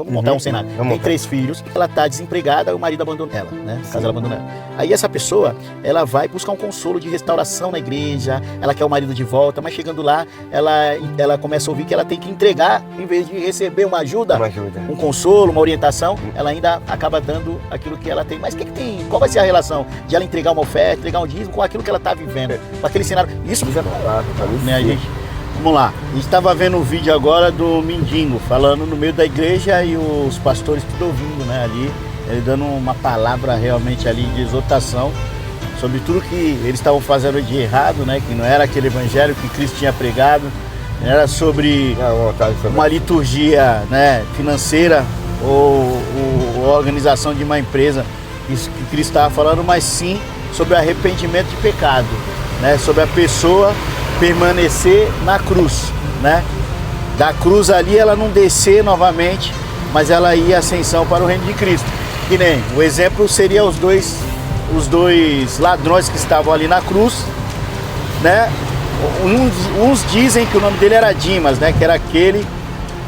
Vamos montar um cenário. Tem 3 filhos, ela está desempregada, o marido abandonou ela, né? Caso ela abandonou ela. Aí essa pessoa, ela vai buscar um consolo de restauração na igreja, ela quer o marido de volta, mas chegando lá, ela começa a ouvir que ela tem que entregar, em vez de receber uma ajuda, um consolo, uma orientação, ela ainda acaba dando aquilo que ela tem. Mas o que tem? Qual vai ser a relação de ela entregar uma oferta, entregar um dízimo com aquilo que ela está vivendo, com aquele cenário? Isso já né, gente? Vamos lá, a gente estava vendo um vídeo agora do Mindingo, falando no meio da igreja e os pastores tudo ouvindo, né, ali, ele dando uma palavra realmente ali de exortação sobre tudo que eles estavam fazendo de errado, né, que não era aquele evangelho que Cristo tinha pregado, era sobre uma liturgia, né, financeira ou a organização de uma empresa, isso que Cristo estava falando, mas sim sobre arrependimento de pecado, né, sobre a pessoa permanecer na cruz, né? Da cruz ali ela não descer novamente, mas ela ia ascensão para o reino de Cristo. Que nem o exemplo seria os dois ladrões que estavam ali na cruz, né? Uns dizem que o nome dele era Dimas, né? Que era aquele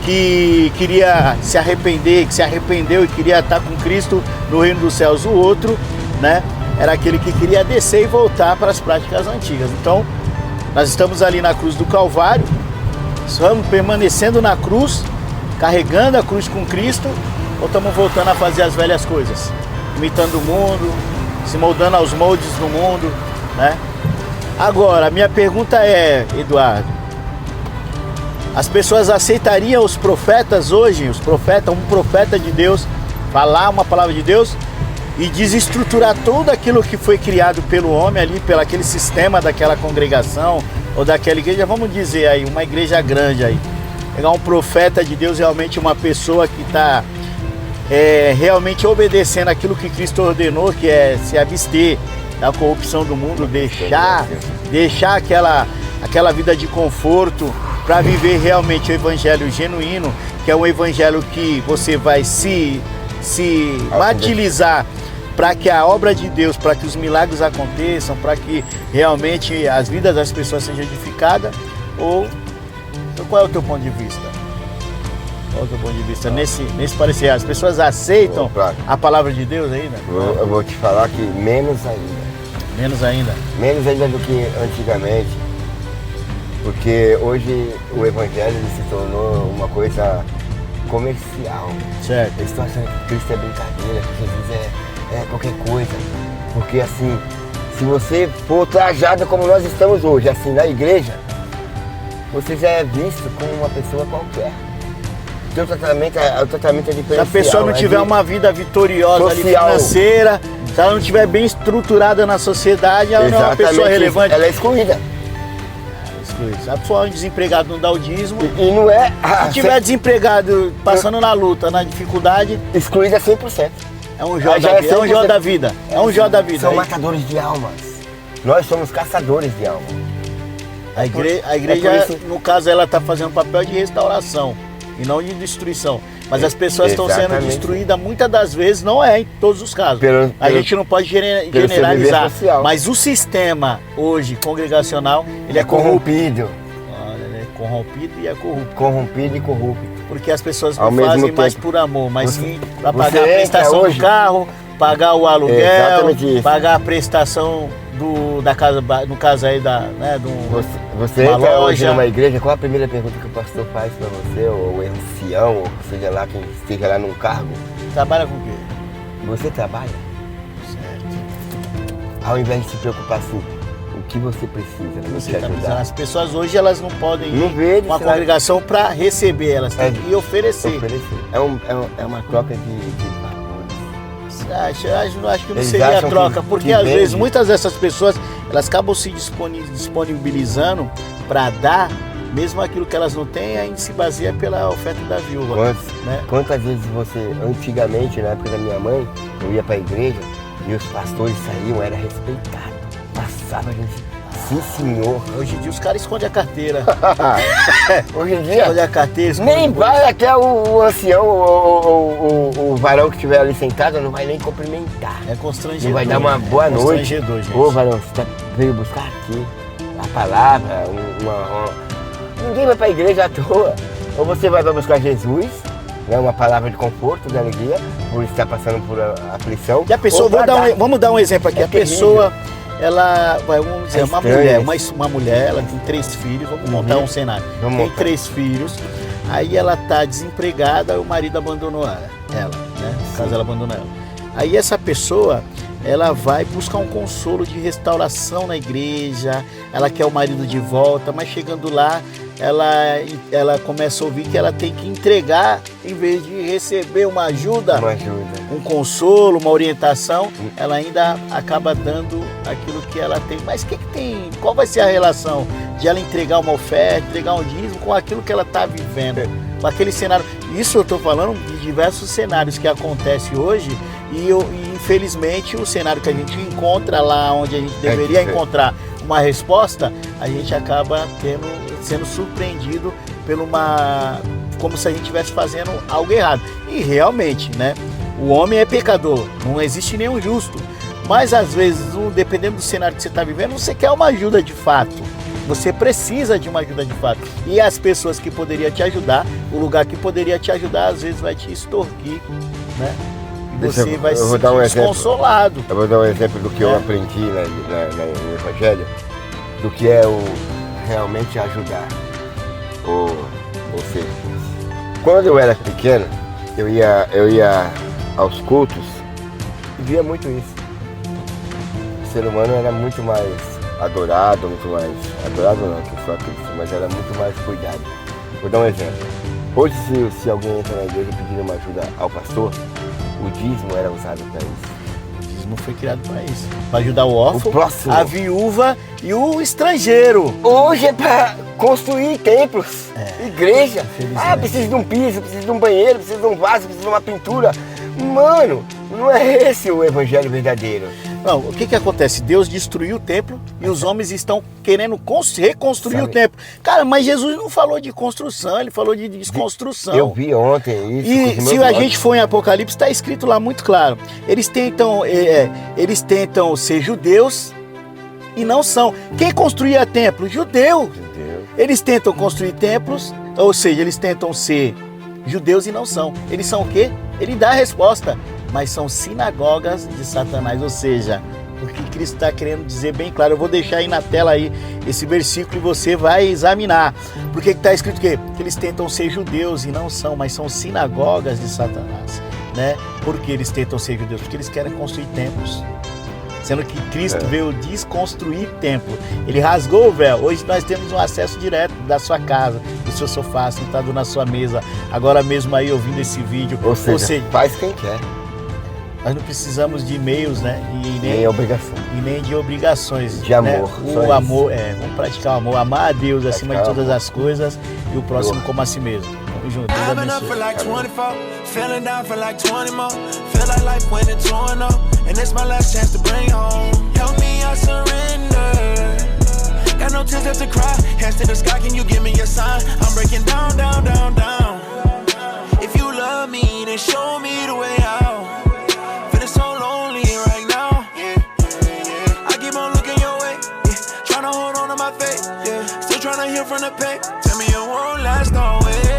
que queria se arrepender, que se arrependeu e queria estar com Cristo no reino dos céus. O outro, né? Era aquele que queria descer e voltar para as práticas antigas. Então, nós estamos ali na cruz do Calvário, estamos permanecendo na cruz, carregando a cruz com Cristo, ou estamos voltando a fazer as velhas coisas, imitando o mundo, se moldando aos moldes do mundo, né? Agora, a minha pergunta é, Eduardo, as pessoas aceitariam os profetas hoje, um profeta de Deus, falar uma palavra de Deus e desestruturar tudo aquilo que foi criado pelo homem ali, pelo aquele sistema daquela congregação ou daquela igreja, vamos dizer aí, uma igreja grande aí. Pegar um profeta de Deus, realmente uma pessoa que está realmente obedecendo aquilo que Cristo ordenou, que é se abster da corrupção do mundo, deixar aquela vida de conforto para viver realmente o evangelho genuíno, que é um evangelho que você vai se martirizar para que a obra de Deus, para que os milagres aconteçam, para que realmente as vidas das pessoas sejam edificadas? Ou qual é o teu ponto de vista? Qual é o teu ponto de vista nesse parecer? As pessoas aceitam a palavra de Deus ainda? Eu vou te falar que menos ainda. Menos ainda? Menos ainda do que antigamente. Porque hoje o evangelho se tornou uma coisa comercial. Certo. Eles estão achando que Cristo é brincadeira, que Jesus é qualquer coisa. Porque assim, se você for trajado como nós estamos hoje, assim, na igreja, você já é visto como uma pessoa qualquer. O tratamento é diferencial. Se a pessoa não tiver uma vida vitoriosa ali, financeira, se ela não estiver bem estruturada na sociedade, ela não é uma pessoa relevante. Ela é excluída. Se a pessoa é desempregado não dá o dízimo, e não é. Se tiver desempregado, passando na luta, na dificuldade, excluída 100%. É um jó da vida. É um jó da vida. É um jó da vida. São matadores de almas. Nós somos caçadores de almas. A igreja, no caso, ela está fazendo um papel de restauração e não de destruição. Mas as pessoas estão sendo destruídas muitas das vezes, não é em todos os casos. A gente não pode generalizar. Mas o sistema hoje congregacional, ele é corrompido. Ele é corrompido e é corrupto. Corrompido e corrupto. Porque as pessoas não fazem mais por amor, mas sim para pagar a prestação do carro, pagar o aluguel, pagar a prestação da casa, no caso aí você entra hoje numa igreja, qual a primeira pergunta que o pastor faz para você, ou o ancião, ou seja lá quem esteja lá num cargo? Trabalha com o quê? Você trabalha? Certo. Ao invés de se preocupar assim, o que você precisa para te ajudar. As pessoas hoje elas não podem ir com a congregação para receber, elas têm que oferecer. É uma troca de acho que não seria a troca, porque às vezes muitas dessas pessoas elas acabam se disponibilizando para dar, mesmo aquilo que elas não têm, ainda se baseia pela oferta da viúva. Quantas vezes você, antigamente, na época da minha mãe, eu ia para a igreja e os pastores saíam, era respeitado, passava a gente. Sim, senhor. Hoje em dia os caras escondem a carteira. Hoje em dia? Escondem a carteira. Nem vai até o ancião, o varão que estiver ali sentado, não vai nem cumprimentar. É constrangedor. Não vai dar uma boa noite. Constrangedor, gente. Ô, varão, você veio buscar aqui a palavra, Ninguém vai pra igreja à toa. Ou você vai buscar Jesus, né, uma palavra de conforto, de alegria, por estar passando por aflição. E a pessoa, vamos dar um exemplo aqui, a pessoa, ela, vamos dizer, uma mulher, ela tem 3 filhos, vamos montar um cenário, tem 3 filhos, aí ela tá desempregada, o marido abandonou ela, né, no caso ela abandonou ela. Aí essa pessoa, ela vai buscar um consolo de restauração na igreja, ela quer o marido de volta, mas chegando lá, ela começa a ouvir que ela tem que entregar, em vez de receber uma ajuda, um consolo, uma orientação, ela ainda acaba dando aquilo que ela tem. Mas qual vai ser a relação de ela entregar uma oferta, entregar um dízimo com aquilo que ela está vivendo, com aquele cenário? Isso eu estou falando de diversos cenários que acontecem hoje e infelizmente o cenário que a gente encontra lá onde a gente deveria encontrar uma resposta, a gente acaba sendo surpreendido como se a gente estivesse fazendo algo errado. E realmente, né? O homem é pecador, não existe nenhum justo. Mas às vezes, dependendo do cenário que você está vivendo, você quer uma ajuda de fato. Você precisa de uma ajuda de fato. E as pessoas que poderiam te ajudar, o lugar que poderia te ajudar, às vezes vai te extorquir, né? E você vai se sentir desconsolado. Eu vou dar um exemplo do que eu aprendi no Evangelho, do que é realmente ajudar. Ou seja, quando eu era pequeno, eu ia aos cultos e via muito isso. O ser humano era muito mais adorado não, que só Cristo, mas era muito mais cuidado. Vou dar um exemplo. Hoje, se alguém entra na igreja pedindo uma ajuda ao pastor, o dízimo era usado para isso. O dízimo foi criado para isso, para ajudar o órfão, a viúva e o estrangeiro. Hoje é para construir templos, igreja. Precisa de um piso, precisa de um banheiro, precisa de um vaso, precisa de uma pintura. Mano, não é esse o evangelho verdadeiro. Não, o que acontece? Deus destruiu o templo e os homens estão querendo reconstruir o templo. Cara, mas Jesus não falou de construção, ele falou de desconstrução. Eu vi ontem isso. E se a gente for em Apocalipse, está escrito lá muito claro. Eles tentam ser judeus e não são. Quem construía templo? Judeu. Eles tentam construir templos, ou seja, eles tentam ser judeus e não são. Eles são o quê? Ele dá a resposta. Mas são sinagogas de Satanás, ou seja, o que Cristo está querendo dizer bem claro. Eu vou deixar aí na tela aí esse versículo e você vai examinar. Porque está escrito que eles tentam ser judeus e não são, mas são sinagogas de Satanás, né? Por que eles tentam ser judeus? Porque eles querem construir templos. Sendo que Cristo veio desconstruir templo. Ele rasgou o véu. Hoje nós temos um acesso direto da sua casa, do seu sofá, sentado na sua mesa, agora mesmo aí ouvindo esse vídeo. Ou seja, faz quem quer. Nós não precisamos de e-mails, né? Nem obrigação. E nem de obrigações. De amor. Né? O amor, vamos praticar o amor, amar a Deus acima de todas as coisas e o próximo como a si mesmo. Tamo junto. Deus abençoe. Still tryna heal from the pain. Tell me it won't last always.